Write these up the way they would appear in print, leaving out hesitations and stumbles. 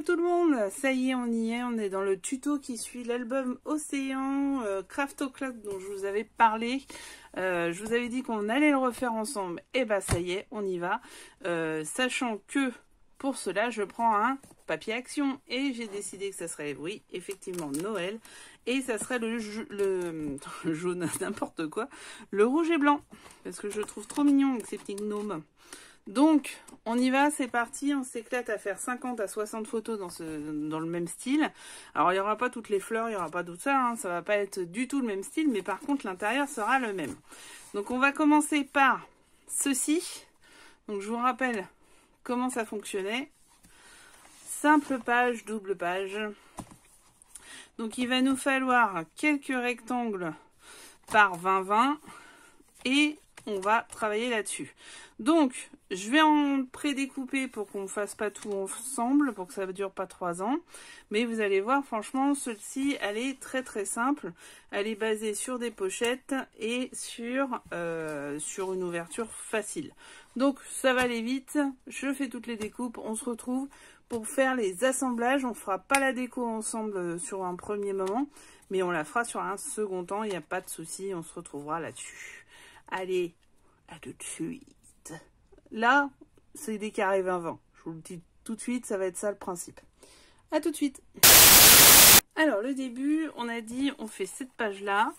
Hello tout le monde, ça y est, on est dans le tuto qui suit l'album Océan Craft O'Clock dont je vous avais parlé. Je vous avais dit qu'on allait le refaire ensemble, et bah ça y est, on y va. Sachant que pour cela, je prends un papier action et j'ai décidé que ça serait, oui, effectivement Noël, et ça serait le jaune, n'importe quoi, le rouge et blanc, parce que je le trouve trop mignon avec ces petits gnomes. Donc, on y va, c'est parti, on s'éclate à faire 50 à 60 photos dans le même style. Alors, il n'y aura pas toutes les fleurs, il n'y aura pas tout ça, hein, ça va pas être du tout le même style, mais par contre, l'intérieur sera le même. Donc, on va commencer par ceci. Donc, je vous rappelle comment ça fonctionnait. Simple page, double page. Donc, il va nous falloir quelques rectangles par 20-20 et on va travailler là-dessus. Donc, je vais en prédécouper pour qu'on ne fasse pas tout ensemble, pour que ça ne dure pas 3 ans. Mais vous allez voir, franchement, celle-ci, elle est très très simple. Elle est basée sur des pochettes et sur une ouverture facile. Donc, ça va aller vite. Je fais toutes les découpes. On se retrouve pour faire les assemblages. On ne fera pas la déco ensemble sur un premier moment, mais on la fera sur un second temps. Il n'y a pas de souci, on se retrouvera là-dessus. Allez, à tout de suite. Là, c'est des carrés 20-20. Je vous le dis tout de suite, ça va être ça le principe. À tout de suite. Alors, le début, on a dit, on fait cette page-là.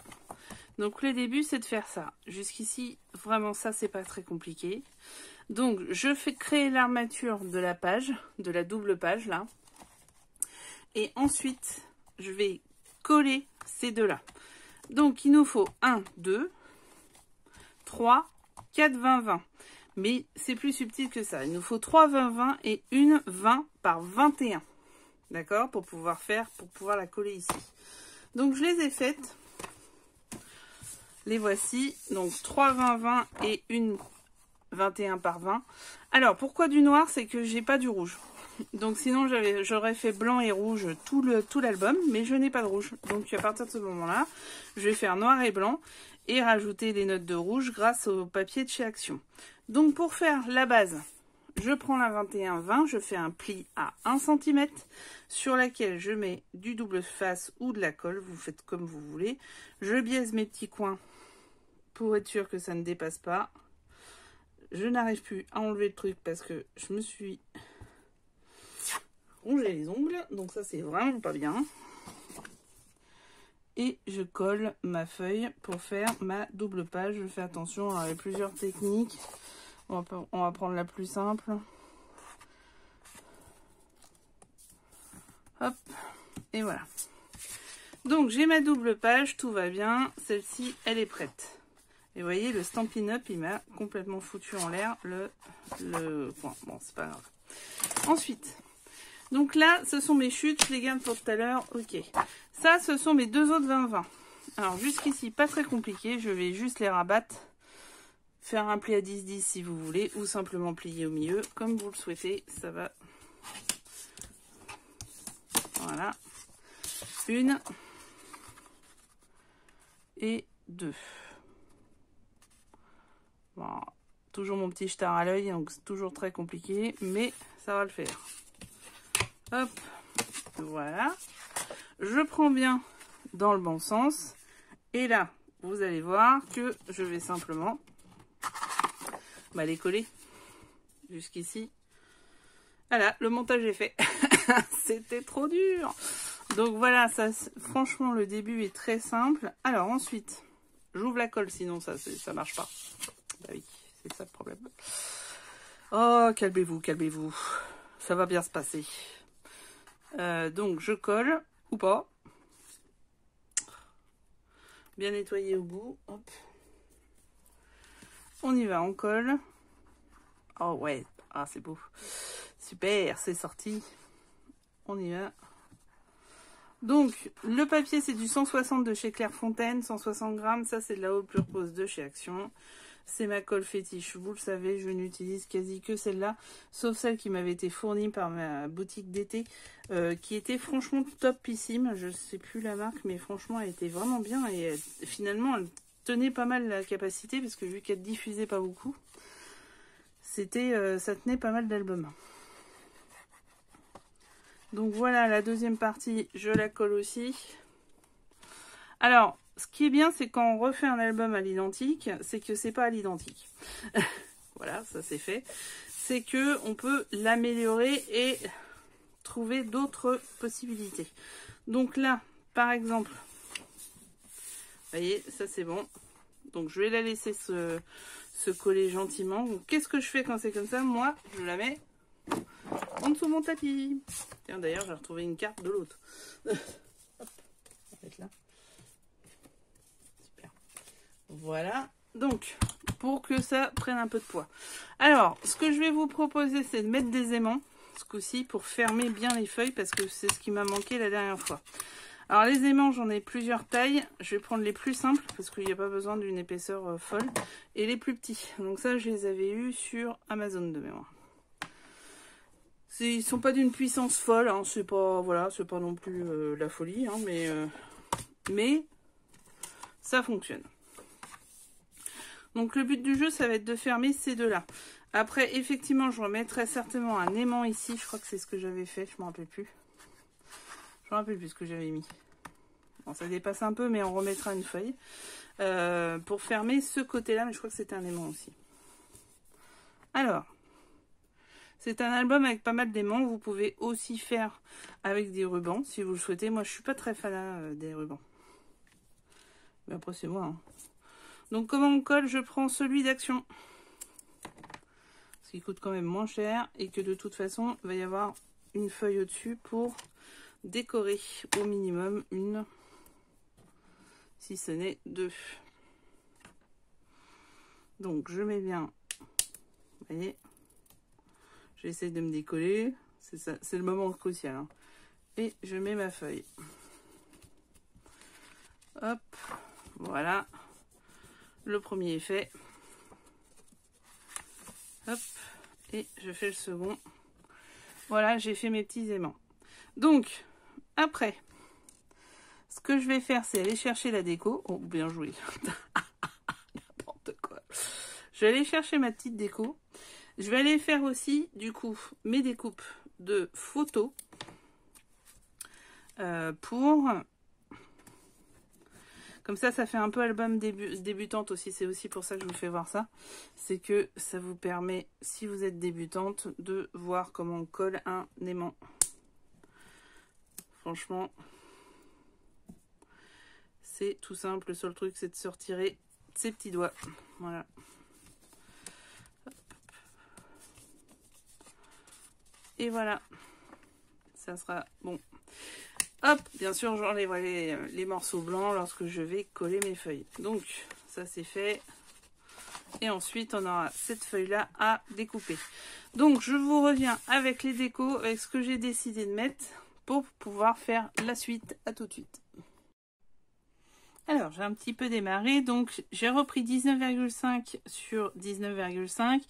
Donc, le début, c'est de faire ça. Jusqu'ici, vraiment, ça, c'est pas très compliqué. Donc, je fais créer l'armature de la page, de la double page, là. Et ensuite, je vais coller ces deux-là. Donc, il nous faut 1, 2, 3, 4, 20, 20. Mais c'est plus subtil que ça. Il nous faut 3 20-20 et une 20 par 21. D'accord? Pour pouvoir la coller ici. Donc, je les ai faites. Les voici. Donc, 3 20-20 et une 21 par 20. Alors, pourquoi du noir? C'est que j'ai pas du rouge. Donc, sinon, j'aurais fait blanc et rouge tout l'album. Mais je n'ai pas de rouge. Donc, à partir de ce moment-là, je vais faire noir et blanc. Et rajouter les notes de rouge grâce au papier de chez Action. Donc pour faire la base, je prends la 21-20, je fais un pli à 1 cm sur laquelle je mets du double face ou de la colle, vous faites comme vous voulez. Je biaise mes petits coins pour être sûr que ça ne dépasse pas. Je n'arrive plus à enlever le truc parce que je me suis rongé les ongles, donc ça c'est vraiment pas bien. Et je colle ma feuille pour faire ma double page. Je fais attention, il y a plusieurs techniques. On va prendre la plus simple. Hop, et voilà. Donc j'ai ma double page, tout va bien. Celle-ci, elle est prête. Et vous voyez, le Stampin' Up, il m'a complètement foutu en l'air le coin. Bon, c'est pas grave. Ensuite, donc là, ce sont mes chutes, je les garde pour tout à l'heure. Ok. Ça, ce sont mes deux autres 20-20. Alors, jusqu'ici, pas très compliqué. Je vais juste les rabattre. Faire un pli à 10-10 si vous voulez. Ou simplement plier au milieu. Comme vous le souhaitez. Ça va. Voilà. 1. Et 2. Bon, toujours mon petit jetard à l'œil. Donc, c'est toujours très compliqué. Mais ça va le faire. Hop. Voilà. Je prends bien dans le bon sens. Et là, vous allez voir que je vais simplement les coller jusqu'ici. Voilà, le montage est fait. C'était trop dur. Donc voilà, ça, franchement, le début est très simple. Alors ensuite, j'ouvre la colle, sinon ça marche pas. Bah oui, c'est ça le problème. Oh, calmez-vous, calmez-vous. Ça va bien se passer. Donc je colle. Ou pas. Bien nettoyé au bout. Hop. On y va, on colle. Oh ouais, ah c'est beau. Super, c'est sorti. On y va. Donc, le papier, c'est du 160 de chez Clairefontaine, 160 grammes. Ça, c'est de la haute purpose de chez Action. C'est ma colle fétiche, vous le savez, je n'utilise quasi que celle-là, sauf celle qui m'avait été fournie par ma boutique d'été, qui était franchement topissime. Je ne sais plus la marque, mais franchement, elle était vraiment bien et finalement, elle tenait pas mal la capacité, parce que vu qu'elle diffusait pas beaucoup, ça tenait pas mal d'albums. Donc voilà, la deuxième partie, je la colle aussi. Alors, ce qui est bien, c'est quand on refait un album à l'identique, c'est que c'est pas à l'identique. Voilà, ça c'est fait. C'est que on peut l'améliorer et trouver d'autres possibilités. Donc là, par exemple, vous voyez, ça c'est bon. Donc je vais la laisser se coller gentiment. Donc qu'est-ce que je fais quand c'est comme ça? Moi, je la mets en dessous de mon tapis. Tiens, d'ailleurs, j'ai retrouvé une carte de l'autre. Hop, on va mettre là. Super. Voilà. Donc, pour que ça prenne un peu de poids. Alors, ce que je vais vous proposer, c'est de mettre des aimants, ce coup-ci, pour fermer bien les feuilles, parce que c'est ce qui m'a manqué la dernière fois. Alors, les aimants, j'en ai plusieurs tailles. Je vais prendre les plus simples, parce qu'il n'y a pas besoin d'une épaisseur folle, et les plus petits. Donc ça, je les avais eus sur Amazon de mémoire. Ils sont pas d'une puissance folle, hein. C'est pas, voilà, c'est pas non plus la folie, hein, mais ça fonctionne. Donc le but du jeu, ça va être de fermer ces deux-là. Après, effectivement, je remettrai certainement un aimant ici. Je crois que c'est ce que j'avais fait, je me rappelle plus. Je me rappelle plus ce que j'avais mis. Bon, ça dépasse un peu, mais on remettra une feuille. Pour fermer ce côté-là, mais je crois que c'était un aimant aussi. Alors, c'est un album avec pas mal d'aimants. Vous pouvez aussi faire avec des rubans, si vous le souhaitez. Moi, je suis pas très fan des rubans. Mais après, c'est moi, hein. Donc, comment on colle? Je prends celui d'Action. Ce qui coûte quand même moins cher. Et que de toute façon, il va y avoir une feuille au-dessus pour décorer au minimum une. Si ce n'est deux. Donc, je mets bien. Vous voyez? J'essaie de me décoller. C'est ça, c'est le moment crucial, hein. Et je mets ma feuille. Hop. Voilà. Le premier est fait. Hop. Et je fais le second. Voilà, j'ai fait mes petits aimants. Donc, après, ce que je vais faire, c'est aller chercher la déco. Oh, bien joué. N'importe quoi. Je vais aller chercher ma petite déco. Je vais aller faire aussi, du coup, mes découpes de photos. Comme ça fait un peu album débutante aussi. C'est aussi pour ça que je vous fais voir ça. C'est que ça vous permet, si vous êtes débutante, de voir comment on colle un aimant. Franchement, c'est tout simple. Le seul truc, c'est de se retirer ses petits doigts. Voilà. Et voilà. Ça sera bon. Hop, bien sûr, j'enlèverai les morceaux blancs lorsque je vais coller mes feuilles. Donc, ça c'est fait. Et ensuite, on aura cette feuille-là à découper. Donc, je vous reviens avec les décos, avec ce que j'ai décidé de mettre pour pouvoir faire la suite. À tout de suite. Alors, j'ai un petit peu démarré. Donc, j'ai repris 19,5 sur 19,5.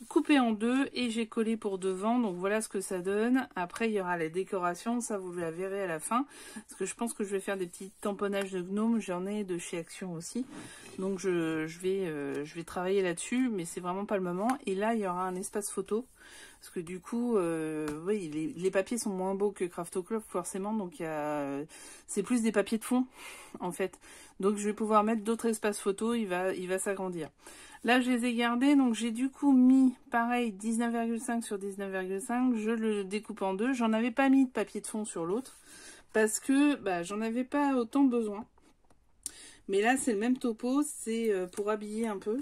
Coupé en deux et j'ai collé pour devant, donc voilà ce que ça donne. Après il y aura la décoration, ça vous la verrez à la fin, parce que je pense que je vais faire des petits tamponnages de gnomes, j'en ai de chez Action aussi, donc je vais travailler là-dessus, mais c'est vraiment pas le moment. Et là il y aura un espace photo, parce que du coup oui, les papiers sont moins beaux que Crafto Club forcément, donc c'est plus des papiers de fond en fait, donc je vais pouvoir mettre d'autres espaces photo, il va s'agrandir. Là, je les ai gardés, donc j'ai du coup mis, pareil, 19,5 sur 19,5. Je le découpe en deux. J'en avais pas mis de papier de fond sur l'autre, parce que j'en avais pas autant besoin. Mais là, c'est le même topo, c'est pour habiller un peu.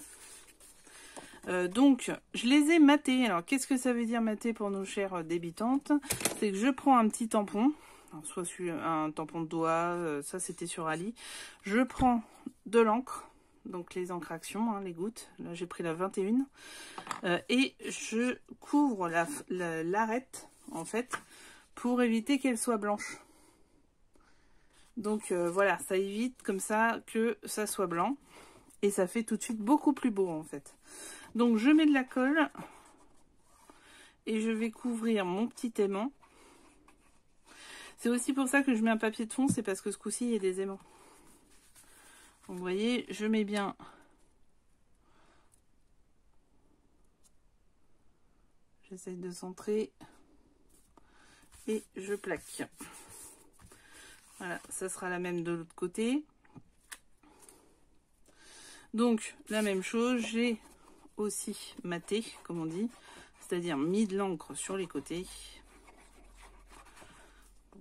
Donc, je les ai matés. Alors, qu'est-ce que ça veut dire mater pour nos chères débutantes? C'est que je prends un petit tampon, alors, soit un tampon de doigt, ça c'était sur Ali. Je prends de l'encre. Donc les encres Action, hein, les gouttes. Là j'ai pris la 21. Et je couvre l'arête en fait pour éviter qu'elle soit blanche. Donc voilà, ça évite comme ça que ça soit blanc. Et ça fait tout de suite beaucoup plus beau en fait. Donc je mets de la colle. Et je vais couvrir mon petit aimant. C'est aussi pour ça que je mets un papier de fond, c'est parce que ce coup-ci il y a des aimants. Donc, vous voyez, je mets bien j'essaye de centrer et je plaque. Voilà, ça sera la même de l'autre côté. Donc la même chose, j'ai aussi maté, comme on dit, c'est-à-dire mis de l'encre sur les côtés.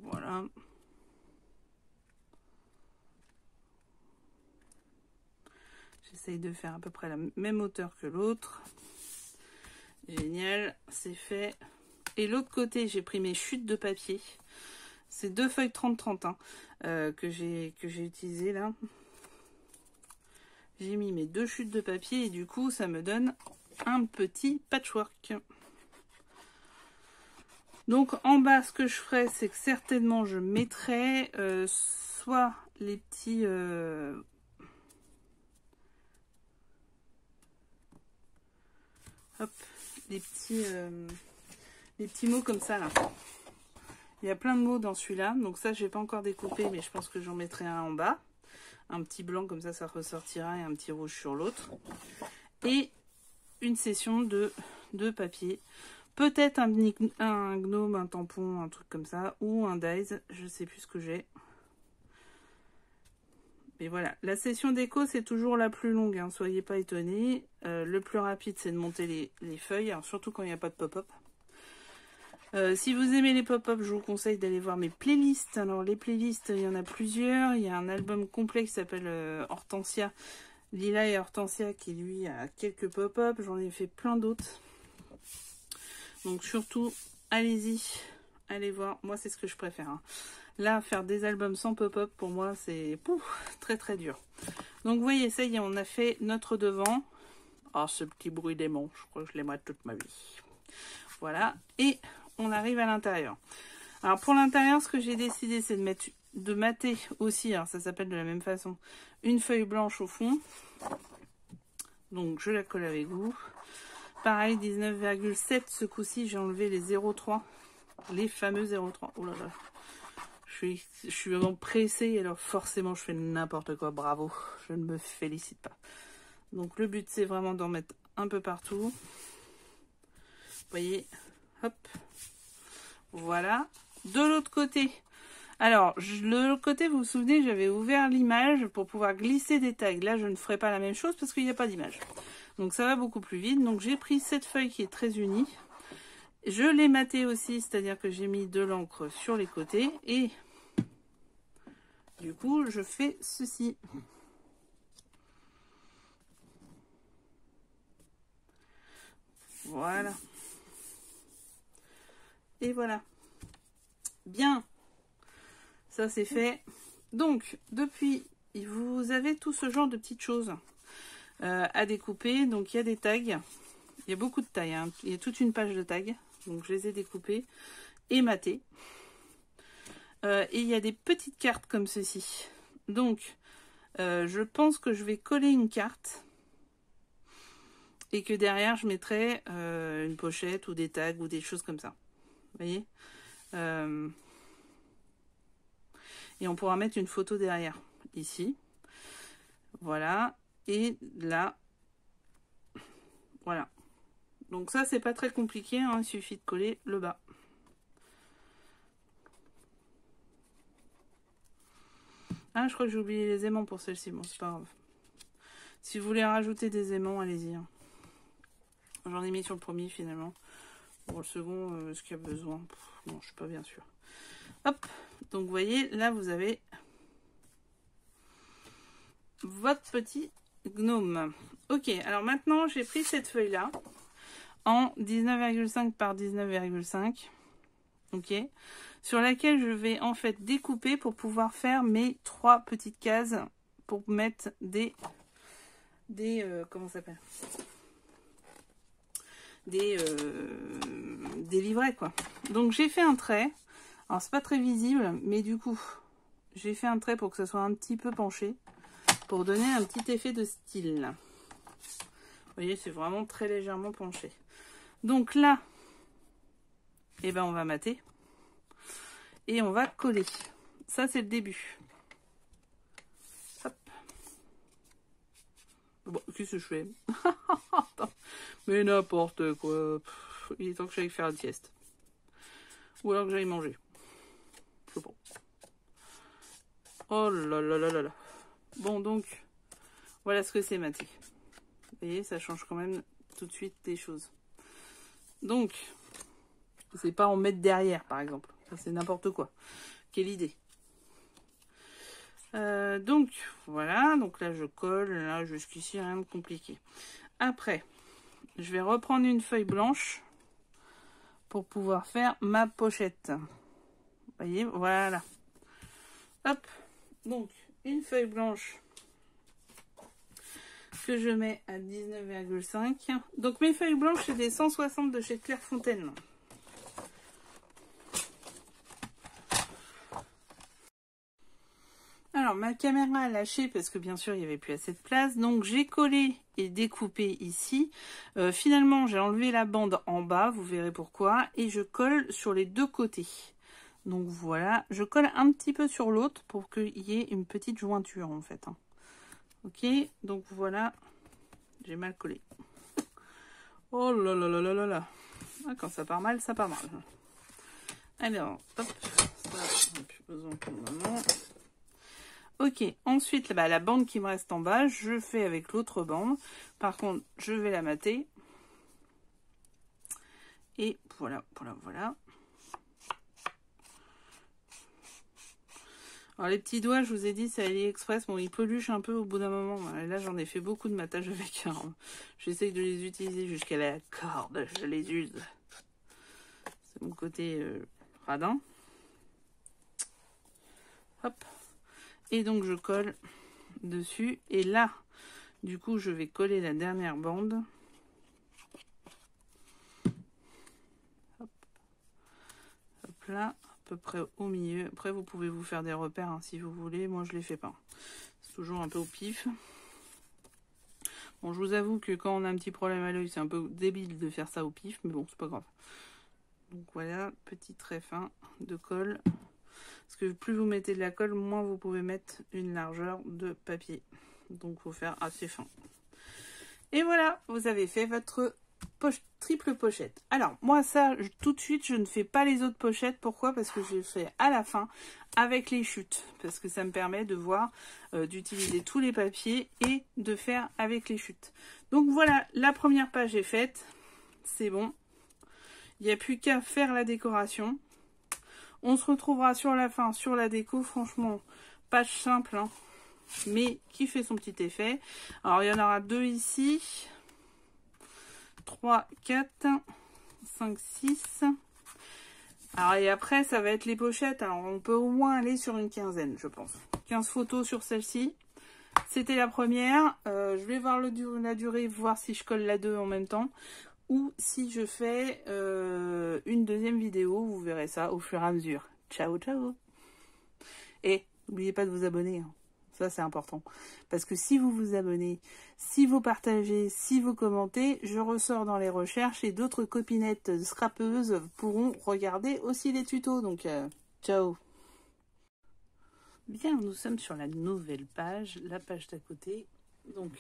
Voilà. J'essaye de faire à peu près la même hauteur que l'autre. Génial, c'est fait. Et l'autre côté, j'ai pris mes chutes de papier. C'est 2 feuilles 30-30 hein, que j'ai utilisé là. J'ai mis mes 2 chutes de papier et du coup, ça me donne un petit patchwork. Donc en bas, ce que je ferai, c'est que certainement je mettrai soit les petits... hop, les petits mots comme ça là. Il y a plein de mots dans celui-là, donc ça je n'ai pas encore découpé, mais je pense que j'en mettrai un en bas. Un petit blanc comme ça ressortira et un petit rouge sur l'autre. Et une session de papier. Peut-être un gnome, un tampon, un truc comme ça, ou un dies, je sais plus ce que j'ai. Mais voilà, la session déco c'est toujours la plus longue, hein, soyez pas étonnés. Le plus rapide c'est de monter les feuilles, alors, surtout quand il n'y a pas de pop-up. Si vous aimez les pop-up, je vous conseille d'aller voir mes playlists. Alors les playlists, il y en a plusieurs. Il y a un album complet qui s'appelle Hortensia, Lila et Hortensia, qui lui a quelques pop-up. J'en ai fait plein d'autres. Donc surtout, allez-y, allez voir. Moi, c'est ce que je préfère. Hein. Là, faire des albums sans pop-up, pour moi, c'est très très dur. Donc vous voyez, ça y est, on a fait notre devant. Oh, ce petit bruit d'aimant, je crois que je l'aimerais toute ma vie. Voilà, et on arrive à l'intérieur. Alors pour l'intérieur, ce que j'ai décidé, c'est de mater aussi, alors ça s'appelle de la même façon, une feuille blanche au fond. Donc je la colle avec vous. Pareil, 19,7 ce coup-ci, j'ai enlevé les 0,3, les fameux 0,3. Oh là là, je suis vraiment pressée, alors forcément je fais n'importe quoi, bravo, je ne me félicite pas. Donc le but c'est vraiment d'en mettre un peu partout. Vous voyez, hop, voilà. De l'autre côté, alors, de l'autre côté, vous vous souvenez, j'avais ouvert l'image pour pouvoir glisser des tags. Là, je ne ferai pas la même chose parce qu'il n'y a pas d'image. Donc, ça va beaucoup plus vite. Donc, j'ai pris cette feuille qui est très unie. Je l'ai matée aussi, c'est-à-dire que j'ai mis de l'encre sur les côtés. Et du coup, je fais ceci. Voilà. Et voilà. Bien. Ça, c'est fait. Donc, depuis, vous avez tout ce genre de petites choses à découper. Donc, il y a des tags. Il y a beaucoup de tags. Hein. Il y a toute une page de tags. Donc, je les ai découpés et matés. Et il y a des petites cartes comme ceci. Donc, je pense que je vais coller une carte. Et que derrière, je mettrai une pochette ou des tags ou des choses comme ça. Vous voyez et on pourra mettre une photo derrière, ici. Voilà. Et là, voilà. Donc ça, c'est pas très compliqué, hein, il suffit de coller le bas. Ah, je crois que j'ai oublié les aimants pour celle-ci. Bon, c'est pas grave. Si vous voulez rajouter des aimants, allez-y. Hein. J'en ai mis sur le premier, finalement. Pour le second, est-ce qu'il y a besoin? Non, je suis pas bien sûre. Hop. Donc, vous voyez, là, vous avez votre petit gnome. Ok, alors maintenant, j'ai pris cette feuille-là en 19,5 par 19,5. Ok, sur laquelle je vais en fait découper pour pouvoir faire mes 3 petites cases pour mettre des comment ça s'appelle, des livrets quoi. Donc j'ai fait un trait, alors c'est pas très visible, mais du coup j'ai fait un trait pour que ça soit un petit peu penché, pour donner un petit effet de style. Vous voyez, c'est vraiment très légèrement penché. Donc là, eh ben on va mater. Et on va coller. Ça, c'est le début. Hop. Bon, qu'est-ce que je fais? Mais n'importe quoi. Il est temps que j'aille faire une sieste. Ou alors que j'aille manger. Je sais pas. Oh là là là là là. Bon, donc, voilà ce que c'est maté. Vous voyez, ça change quand même tout de suite des choses. Donc, c'est pas en mettre derrière, par exemple. Ça, c'est n'importe quoi. Quelle idée. Donc, voilà. Donc là, je colle. Là, jusqu'ici, rien de compliqué. Après, je vais reprendre une feuille blanche pour pouvoir faire ma pochette. Vous voyez, voilà. Hop. Donc, une feuille blanche que je mets à 19,5. Donc, mes feuilles blanches, c'est des 160 de chez Clairefontaine. Alors, ma caméra a lâché parce que bien sûr, il n'y avait plus assez de place. Donc, j'ai collé et découpé ici. Finalement, j'ai enlevé la bande en bas, vous verrez pourquoi. Et je colle sur les deux côtés. Donc, voilà. Je colle un petit peu sur l'autre pour qu'il y ait une petite jointure, en fait. Ok, donc voilà. J'ai mal collé. Oh là là là là là là. Ah, quand ça part mal, ça part mal. Alors, hop. Ça, on n'a plus besoin pour le moment. Ok, ensuite, bah, la bande qui me reste en bas, je fais avec l'autre bande. Par contre, je vais la mater. Et voilà, voilà, voilà. Alors, les petits doigts, je vous ai dit, c'est AliExpress. Bon, ils peluchent un peu au bout d'un moment. Là, j'en ai fait beaucoup de matage avec. J'essaye de les utiliser jusqu'à la corde. Je les use. C'est mon côté radin. Hop. Et donc, je colle dessus. Et là, du coup, je vais coller la dernière bande. Hop. Hop là, à peu près au milieu. Après, vous pouvez vous faire des repères hein, si vous voulez. Moi, je les fais pas. C'est toujours un peu au pif. Bon, je vous avoue que quand on a un petit problème à l'œil, c'est un peu débile de faire ça au pif. Mais bon, c'est pas grave. Donc voilà, petit trait fin de colle. Parce que plus vous mettez de la colle, moins vous pouvez mettre une largeur de papier. Donc, il faut faire assez fin. Et voilà, vous avez fait votre triple pochette. Alors, moi, ça, tout de suite, je ne fais pas les autres pochettes. Pourquoi? Parce que je fais à la fin avec les chutes. Parce que ça me permet de voir, d'utiliser tous les papiers et de faire avec les chutes. Donc, voilà, la première page est faite. C'est bon. Il n'y a plus qu'à faire la décoration. On se retrouvera sur la fin, sur la déco. Franchement, page simple, hein, mais qui fait son petit effet. Alors, il y en aura 2 ici. 3, 4, 5, 6. Alors, et après, ça va être les pochettes. Alors, on peut au moins aller sur une quinzaine, je pense. 15 photos sur celle-ci. C'était la première. Je vais voir la durée, voir si je colle la 2 en même temps. Ou si je fais une deuxième vidéo, vous verrez ça au fur et à mesure. Ciao, ciao. Et n'oubliez pas de vous abonner. Hein. Ça, c'est important. Parce que si vous vous abonnez, si vous partagez, si vous commentez, je ressors dans les recherches et d'autres copinettes scrapeuses pourront regarder aussi les tutos. Donc, ciao. Bien, nous sommes sur la nouvelle page, la page d'à côté. Donc,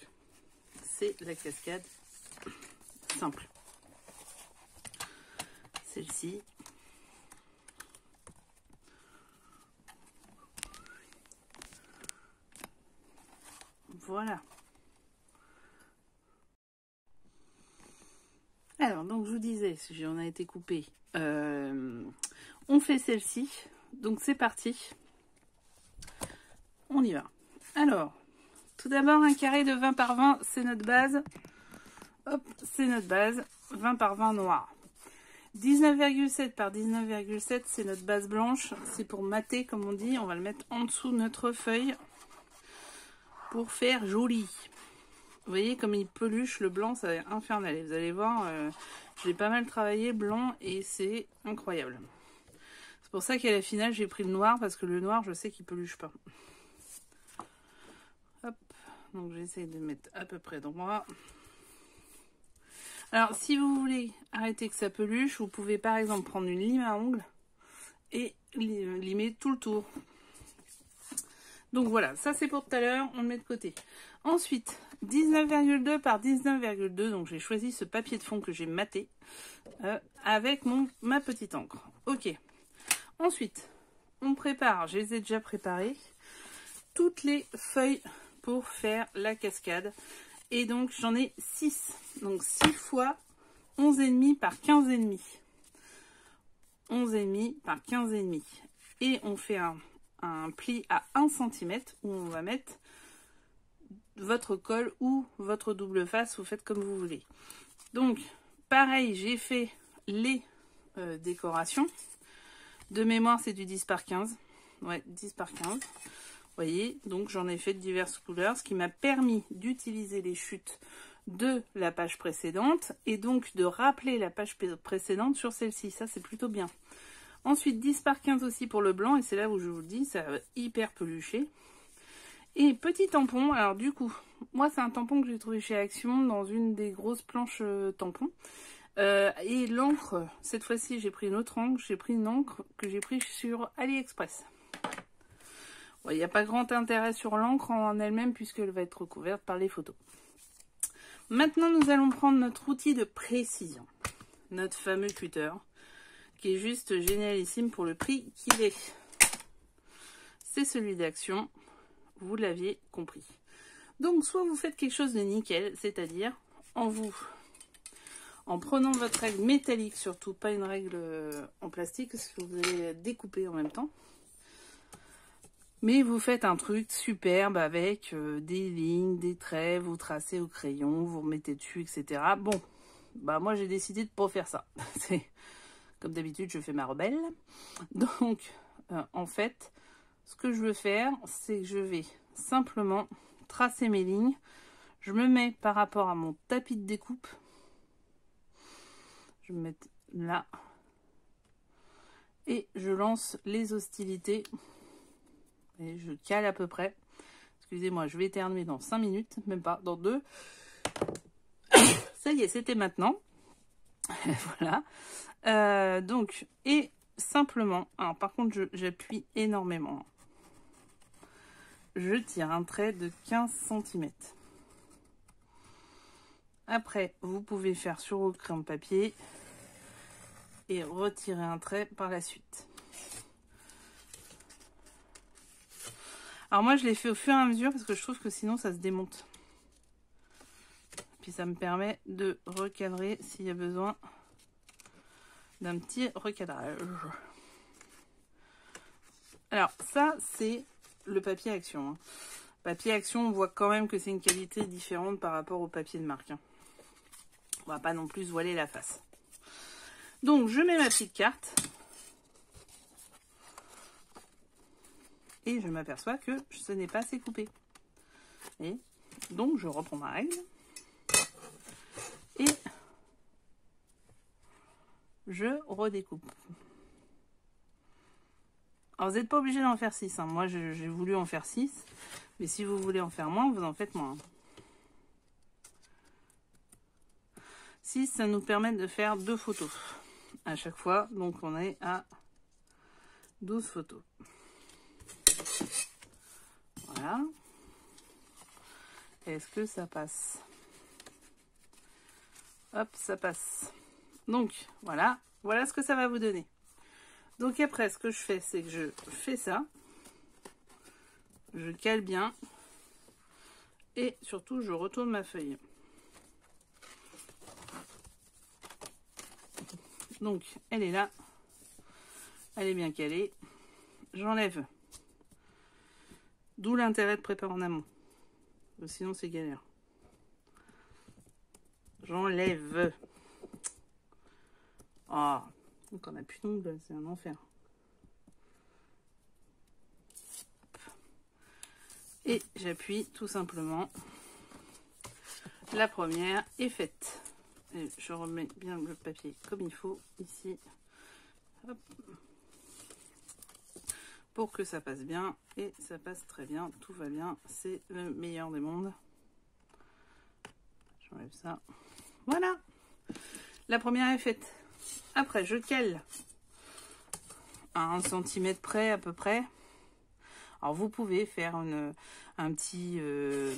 c'est la cascade simple. Celle-ci. Voilà. Alors, donc je vous disais, on a été coupé. On fait celle-ci. Donc c'est parti. On y va. Alors, tout d'abord, un carré de 20 par 20, c'est notre base. Hop, c'est notre base. 20 par 20 noir. 19,7 par 19,7, c'est notre base blanche. C'est pour mater, comme on dit. On va le mettre en dessous de notre feuille pour faire joli. Vous voyez comme il peluche, le blanc, ça va être infernal. Et vous allez voir, j'ai pas mal travaillé blanc et c'est incroyable. C'est pour ça qu'à la finale, j'ai pris le noir parce que le noir, je sais qu'il peluche pas. Hop, donc j'essaie de mettre à peu près droit. Alors, si vous voulez arrêter que ça peluche, vous pouvez par exemple prendre une lime à ongles et limer tout le tour. Donc voilà, ça c'est pour tout à l'heure, on le met de côté. Ensuite, 19,2 par 19,2, donc j'ai choisi ce papier de fond que j'ai maté avec ma petite encre. Ok, Ensuite, on prépare, je les ai déjà préparées, toutes les feuilles pour faire la cascade. Et donc, j'en ai 6. Donc, 6 fois 11,5 par 15,5. 11,5 par 15,5. Et on fait un pli à 1 cm où on va mettre votre col ou votre double face, vous faites comme vous voulez. Donc, pareil, j'ai fait les décorations. De mémoire, c'est du 10 par 15. Ouais, 10 par 15. Vous voyez, donc j'en ai fait de diverses couleurs, ce qui m'a permis d'utiliser les chutes de la page précédente et donc de rappeler la page précédente sur celle-ci. Ça, c'est plutôt bien. Ensuite, 10 par 15 aussi pour le blanc, et c'est là où je vous le dis, ça va hyper pelucher. Et petit tampon, alors du coup, moi c'est un tampon que j'ai trouvé chez Action dans une des grosses planches tampons. Et l'encre, cette fois-ci j'ai pris une autre encre, j'ai pris une encre que j'ai pris sur AliExpress. Il n'y a pas grand intérêt sur l'encre en elle-même puisqu'elle va être recouverte par les photos. Maintenant nous allons prendre notre outil de précision, notre fameux cutter, qui est juste génialissime pour le prix qu'il est. C'est celui d'Action. Vous l'aviez compris. Donc, soit vous faites quelque chose de nickel, c'est-à-dire en prenant votre règle métallique, surtout pas une règle en plastique, parce que vous allez découper en même temps. Mais vous faites un truc superbe avec des lignes, des traits, vous tracez au crayon, vous remettez dessus, etc. Bon, bah moi j'ai décidé de pas faire ça. Comme d'habitude, je fais ma rebelle. Donc, en fait, ce que je veux faire, c'est que je vais simplement tracer mes lignes. Je me mets par rapport à mon tapis de découpe. Je vais me mettre là. Et je lance les hostilités. Et je cale à peu près. Excusez-moi, je vais éternuer dans 5 minutes. Même pas, dans 2. Ça y est, c'était maintenant. Voilà. Donc, et simplement... Alors, par contre, j'appuie énormément. Je tire un trait de 15 cm. Après, vous pouvez faire sur vos crayons de papier et retirer un trait par la suite. Alors moi, je l'ai fait au fur et à mesure parce que je trouve que sinon, ça se démonte. Puis ça me permet de recadrer s'il y a besoin d'un petit recadrage. Alors ça, c'est le papier Action. Hein. Papier Action, on voit quand même que c'est une qualité différente par rapport au papier de marque. Hein. On va pas non plus voiler la face. Donc, je mets ma petite carte. Et je m'aperçois que ce n'est pas assez coupé. Et donc, je reprends ma règle. Et je redécoupe. Alors, vous n'êtes pas obligé d'en faire 6. Hein. Moi, j'ai voulu en faire 6. Mais si vous voulez en faire moins, vous en faites moins. 6, ça nous permet de faire 2 photos à chaque fois. Donc, on est à 12 photos. Voilà. Est-ce que ça passe? Hop, ça passe. Donc, voilà. Voilà ce que ça va vous donner. Donc, après, ce que je fais, c'est que je fais ça. Je cale bien. Et surtout, je retourne ma feuille. Donc, elle est là. Elle est bien calée. J'enlève. D'où l'intérêt de préparer en amont. Sinon, c'est galère. J'enlève. Ah, donc on n'a plus d'ongles, c'est un enfer. Et j'appuie tout simplement. La première est faite. Et je remets bien le papier comme il faut ici. Hop. Pour que ça passe bien. Et ça passe très bien. Tout va bien. C'est le meilleur des mondes. J'enlève ça. Voilà. La première est faite. Après, je cale à 1 cm près à peu près. Alors, vous pouvez faire un petit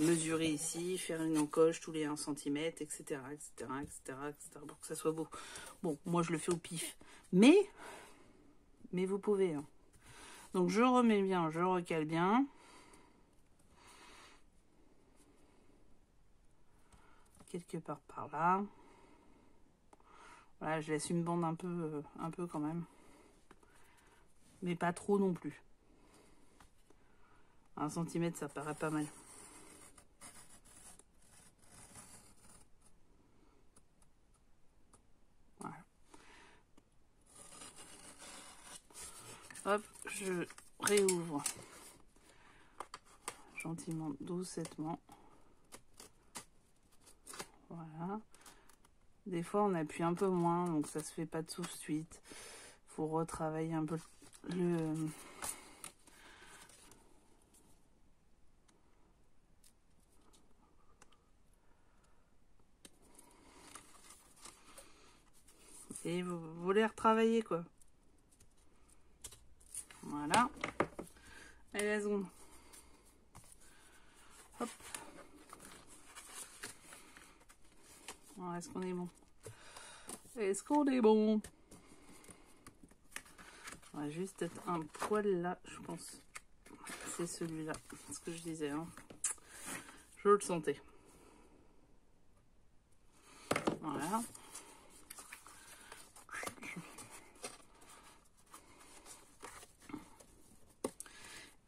mesurer ici, faire une encoche tous les 1 cm, etc., etc., etc., etc., pour que ça soit beau. Bon, moi, je le fais au pif. Mais, mais vous pouvez. Hein. Donc je remets bien, je recale bien. Quelque part par là. Voilà, je laisse une bande un peu quand même. Mais pas trop non plus. 1 cm, ça paraît pas mal. Voilà. Hop, je réouvre gentiment, doucettement. Voilà. Des fois, on appuie un peu moins, donc ça se fait pas tout de suite. Faut retravailler un peu le... Et vous voulez retravailler, quoi. Voilà. Allez, la seconde. Hop. Est-ce qu'on est bon? Est-ce qu'on est bon? On va juste être un poil là, je pense. C'est celui-là. C'est ce que je disais. Hein. Je le sentais. Voilà.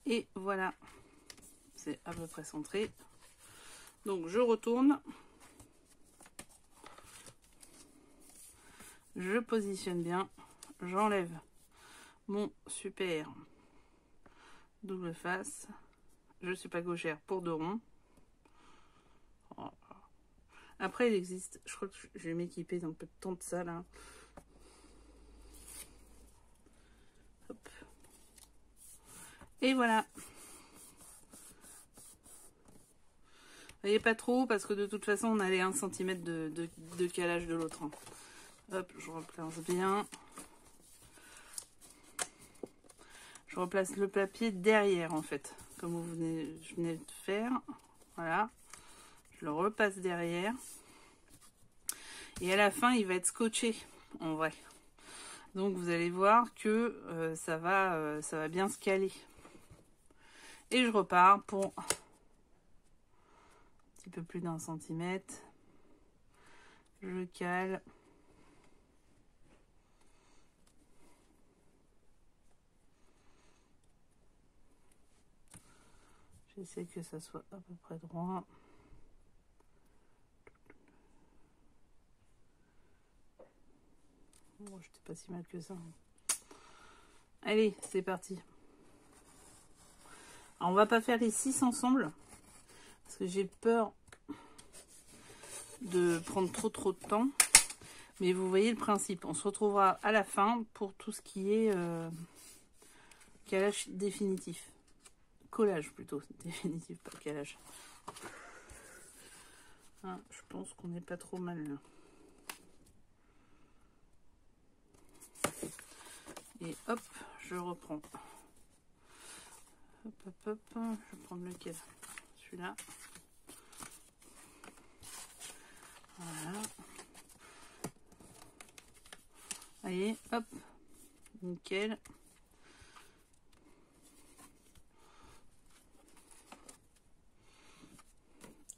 Et voilà. C'est à peu près centré. Donc je retourne. Je positionne bien. J'enlève mon super double face. Je suis pas gauchère pour 2 ronds. Après, il existe, je crois que je vais m'équiper d'un peu de temps de ça là. Hop. Et voilà. Vous voyez pas trop parce que de toute façon on a les 1 cm de calage de l'autre. Hein. Hop, je replace bien. Je replace le papier derrière en fait, comme je venais de faire. Voilà. Je le repasse derrière. Et à la fin, il va être scotché en vrai. Donc vous allez voir que ça va bien se caler. Et je repars pour un petit peu plus d'1 centimètre. Je cale. J'essaie que ça soit à peu près droit. Bon, j'étais pas si mal que ça. Allez, c'est parti. Alors, on va pas faire les 6 ensemble. Parce que j'ai peur de prendre trop de temps. Mais vous voyez le principe. On se retrouvera à la fin pour tout ce qui est calage définitif. Collage plutôt, définitif, pas calage. Ah, je pense qu'on n'est pas trop mal là. Et hop, je reprends. Hop, hop, hop. Je vais prendre lequel? Celui-là. Voilà. Allez, hop. Nickel.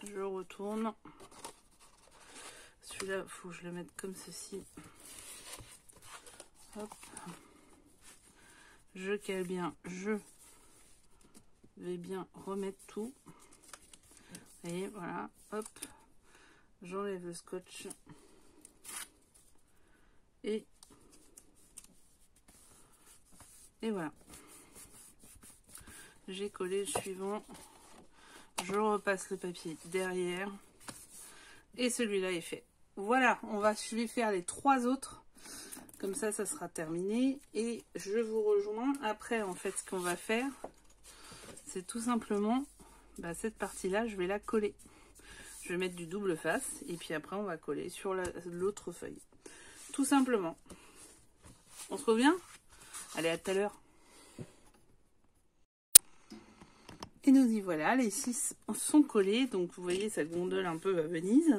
Je retourne. Celui-là, il faut que je le mette comme ceci. Hop. Je cale bien. Je vais bien remettre tout. Et voilà. Hop. J'enlève le scotch. Et voilà. J'ai collé le suivant. Je repasse le papier derrière. Et celui-là est fait. Voilà, je vais faire les 3 autres. Comme ça, ça sera terminé. Et je vous rejoins. Après, en fait, ce qu'on va faire, c'est tout simplement, cette partie-là, je vais la coller. Je vais mettre du double face. Et puis après, on va coller sur l'autre feuille. Tout simplement. On se revient? Allez, à tout à l'heure. Et nous y voilà, les 6 sont collés, donc vous voyez ça gondole un peu à Venise.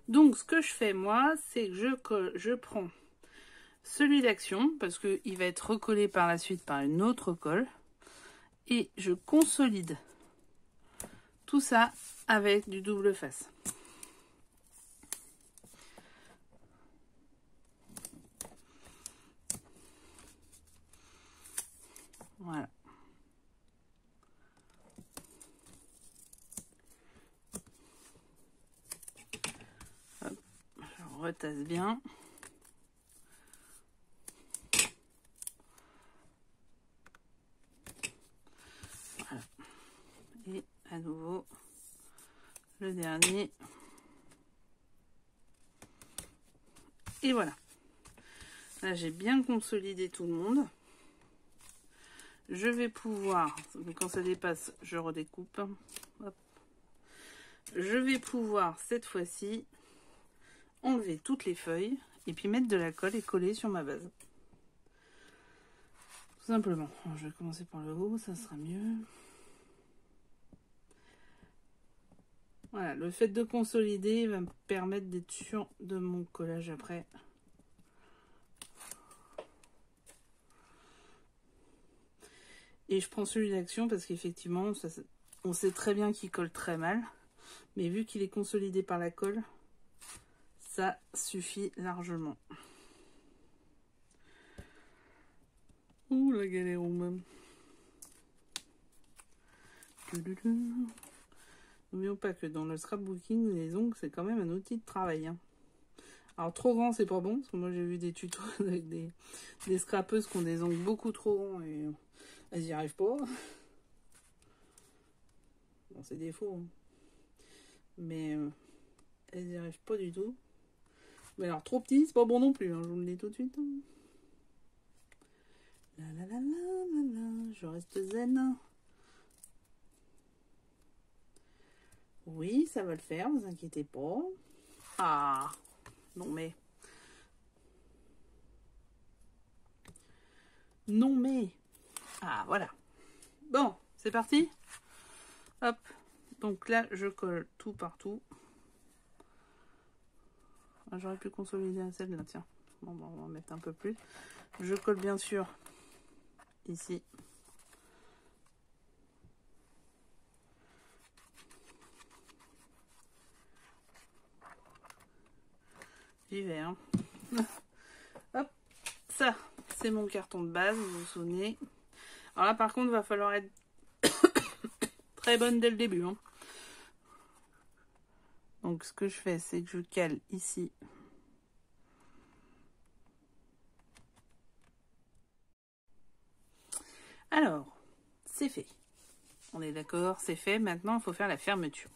Donc ce que je fais moi, c'est que je prends celui d'Action, parce qu'il va être recollé par la suite par une autre colle. Et je consolide tout ça avec du double face. Voilà. Hop, je retasse bien. Voilà. Et à nouveau, le dernier. Et voilà. Là, j'ai bien consolidé tout le monde. Je vais pouvoir, mais quand ça dépasse, je redécoupe. Hop. Je vais pouvoir, cette fois-ci, enlever toutes les feuilles et puis mettre de la colle et coller sur ma base. Tout simplement. Alors, je vais commencer par le haut, ça sera mieux. Voilà, le fait de consolider va me permettre d'être sûr de mon collage après. Et je prends celui d'Action parce qu'effectivement, on sait très bien qu'il colle très mal. Mais vu qu'il est consolidé par la colle, ça suffit largement. Ouh, la galère même. N'oublions pas que dans le scrapbooking, les ongles, c'est quand même un outil de travail. Hein. Alors, trop grand, c'est pas bon. Parce que moi, j'ai vu des tutos avec des scrapeuses qui ont des ongles beaucoup trop grands et elles n'y arrivent pas. Bon, c'est des faux. Hein. Mais elles n'y arrivent pas du tout. Mais alors, trop petit, c'est pas bon non plus. Hein, je vous le dis tout de suite. La la la la la la, je reste zen. Oui, ça va le faire, vous inquiétez pas. Ah, non mais. Non mais. Ah, voilà. Bon, c'est parti. Hop. Donc là, je colle tout partout. Ah, j'aurais pu consolider celle-là, tiens. Bon, on va en mettre un peu plus. Je colle bien sûr ici. J'y vais, hein. Hop, ça, c'est mon carton de base, vous vous souvenez. Alors là, par contre, il va falloir être très bonne dès le début. Hein. Donc, ce que je fais, c'est que je cale ici. Alors, c'est fait. On est d'accord, c'est fait. Maintenant, il faut faire la fermeture.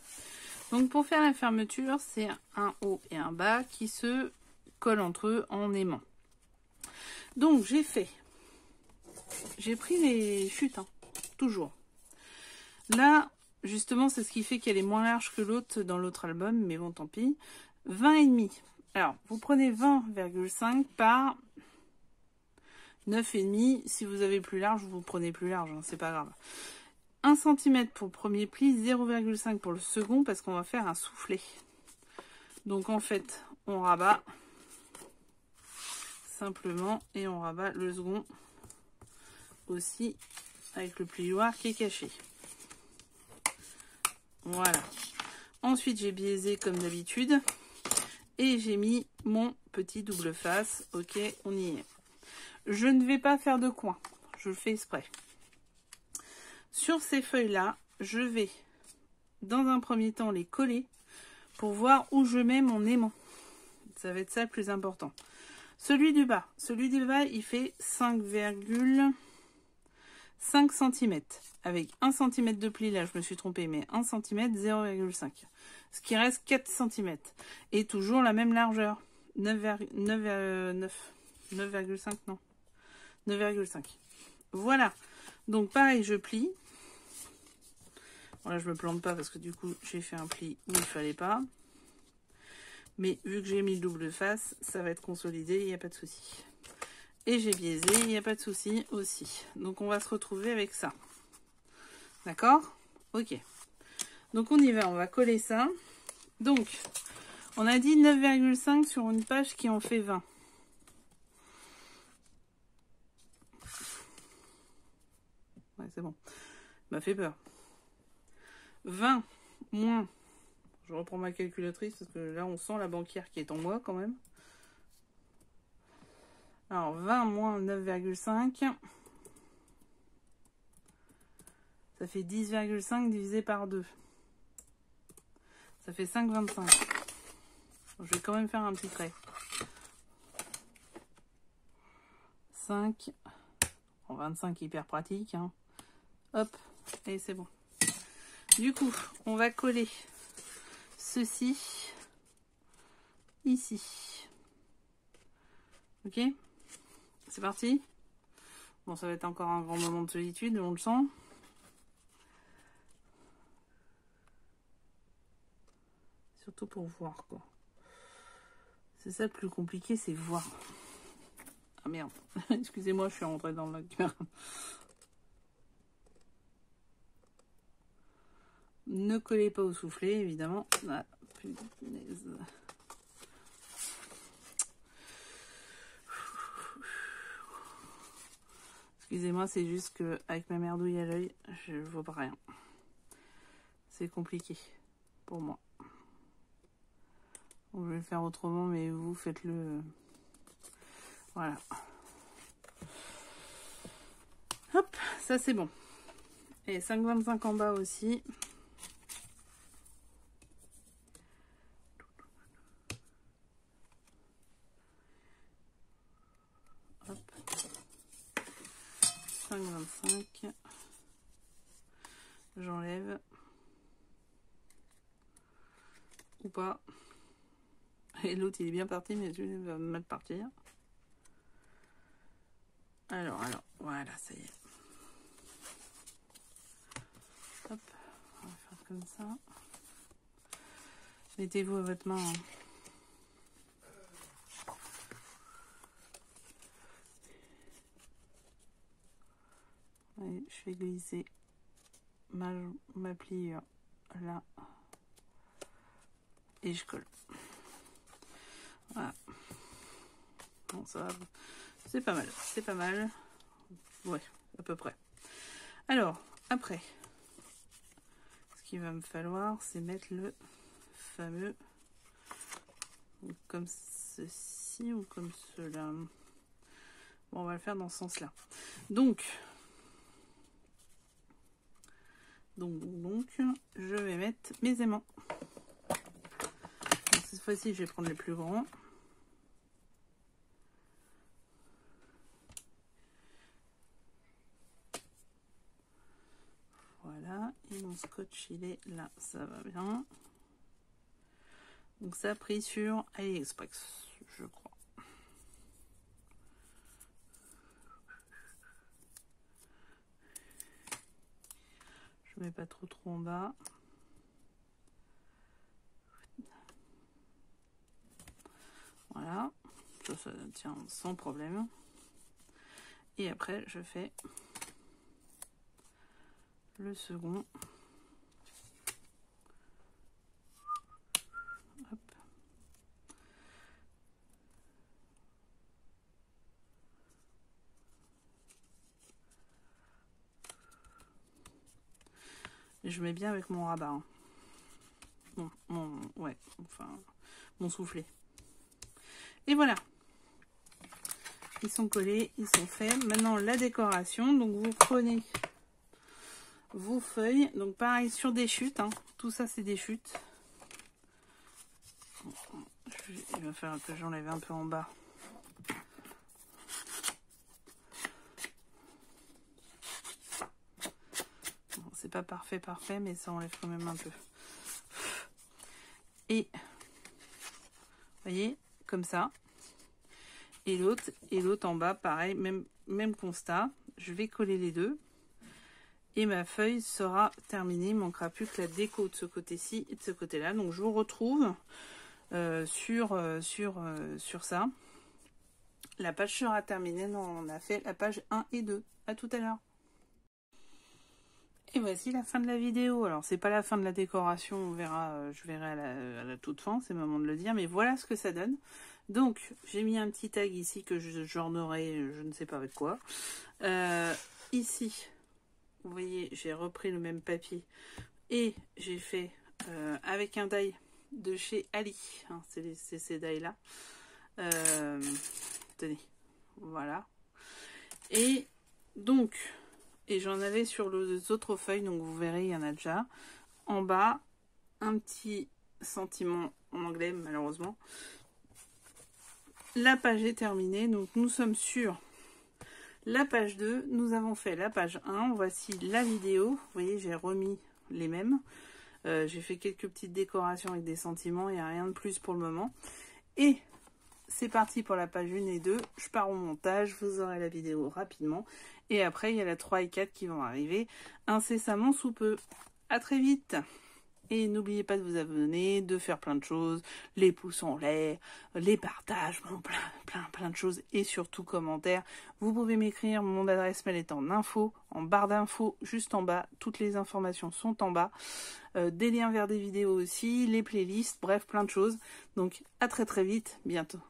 Donc, pour faire la fermeture, c'est un haut et un bas qui se collent entre eux en aimant. Donc, j'ai pris les chutes, hein, toujours. Là, justement, c'est ce qui fait qu'elle est moins large que l'autre dans l'autre album, mais bon, tant pis. 20,5. Alors, vous prenez 20,5 par 9,5. Si vous avez plus large, vous prenez plus large, hein, c'est pas grave. 1 cm pour le premier pli, 0,5 pour le second, parce qu'on va faire un soufflet. Donc, en fait, on rabat simplement, et on rabat le second aussi, avec le plioir qui est caché. Voilà. Ensuite, j'ai biaisé comme d'habitude. Et j'ai mis mon petit double face. Ok, on y est. Je ne vais pas faire de coin. Je le fais exprès. Sur ces feuilles-là, je vais, dans un premier temps, les coller pour voir où je mets mon aimant. Ça va être ça le plus important. Celui du bas, il fait 5,5 cm. Avec 1 cm de pli, là je me suis trompée, mais 1 cm, 0,5. Ce qui reste 4 cm. Et toujours la même largeur. 9,5, non. 9,5. Voilà. Donc pareil, je plie. Bon, là je me plante pas parce que du coup j'ai fait un pli où il fallait pas. Mais vu que j'ai mis le double face, ça va être consolidé, il n'y a pas de souci. Et j'ai biaisé, il n'y a pas de souci aussi. Donc on va se retrouver avec ça. D'accord? Ok. Donc on y va, on va coller ça. Donc, on a dit 9,5 sur une page qui en fait 20. Ouais, c'est bon. M'a fait peur. 20 moins... Je reprends ma calculatrice parce que là, on sent la banquière qui est en moi quand même. Alors, 20 moins 9,5. Ça fait 10,5 divisé par 2. Ça fait 5,25. Je vais quand même faire un petit trait. 5. En 25, hyper pratique. Hein. Hop, et c'est bon. Du coup, on va coller ceci ici. Ok, c'est parti. Bon, ça va être encore un grand moment de solitude, on le sent. Surtout pour voir, quoi. C'est ça le plus compliqué, c'est voir. Ah merde, excusez-moi, je suis rentrée dans le cœur. Ne collez pas au soufflet, évidemment. Ah, punaise. Excusez-moi, c'est juste que avec ma merdouille à l'œil, je vois pas rien. C'est compliqué pour moi. Je vais le faire autrement, mais vous faites-le. Voilà. Hop, ça c'est bon. Et 5,25 en bas aussi. Hop. 5,25. J'enlève. Ou pas. Et l'autre il est bien parti, mais celui-là va mal partir. Alors, voilà, ça y est. Hop, on va faire comme ça. Mettez-vous à votre main. Hein. Allez, je vais glisser ma pliure là. Et je colle. Voilà. Bon, ça va. C'est pas mal. C'est pas mal. Ouais, à peu près. Alors, après, ce qu'il va me falloir, c'est mettre le fameux, comme ceci ou comme cela. Bon, on va le faire dans ce sens-là. Donc, je vais mettre mes aimants. Donc, cette fois-ci, je vais prendre les plus grands. Voilà, et mon scotch, il est là, ça va bien. Donc, ça a pris sur AliExpress, je crois. Je mets pas trop en bas. Voilà, ça tient sans problème. Et après, je fais le second. Hop. Et je mets bien avec mon rabat. Hein. Ouais, enfin, mon soufflet. Et voilà. Ils sont collés, ils sont faits. Maintenant, la décoration. Donc, vous prenez vos feuilles. Donc, pareil, sur des chutes. Hein. Tout ça, c'est des chutes. Il va falloir que j'enlève un peu en bas. Bon, c'est pas parfait, mais ça enlève quand même un peu. Et, vous voyez, comme ça. Et l'autre en bas, pareil, même constat. Je vais coller les deux. Et ma feuille sera terminée. Il ne manquera plus que la déco de ce côté-ci et de ce côté-là. Donc, je vous retrouve sur ça. La page sera terminée. Non, on a fait la page 1 et 2. À tout à l'heure. Et voici la fin de la vidéo. Alors, c'est pas la fin de la décoration. On verra, je verrai à la toute fin. C'est le moment de le dire. Mais voilà ce que ça donne. Donc, j'ai mis un petit tag ici que j'ornerai, je ne sais pas avec quoi. Ici, vous voyez, j'ai repris le même papier et j'ai fait avec un die de chez Ali, hein, c'est ces die là. Tenez, voilà. Et donc, et j'en avais sur les autres feuilles, donc vous verrez, il y en a déjà. En bas, un petit sentiment en anglais, malheureusement. La page est terminée, donc nous sommes sur la page 2. Nous avons fait la page 1. Voici la vidéo. Vous voyez, j'ai remis les mêmes. J'ai fait quelques petites décorations avec des sentiments. Il n'y a rien de plus pour le moment. Et c'est parti pour la page 1 et 2. Je pars au montage. Vous aurez la vidéo rapidement. Et après, il y a la 3 et 4 qui vont arriver incessamment sous peu. À très vite! Et n'oubliez pas de vous abonner, de faire plein de choses, les pouces en l'air, les partages, bon, plein de choses, et surtout commentaires. Vous pouvez m'écrire, mon adresse mail est en info, en barre d'infos, juste en bas. Toutes les informations sont en bas. Des liens vers des vidéos aussi, les playlists, bref, plein de choses. Donc à très vite, bientôt.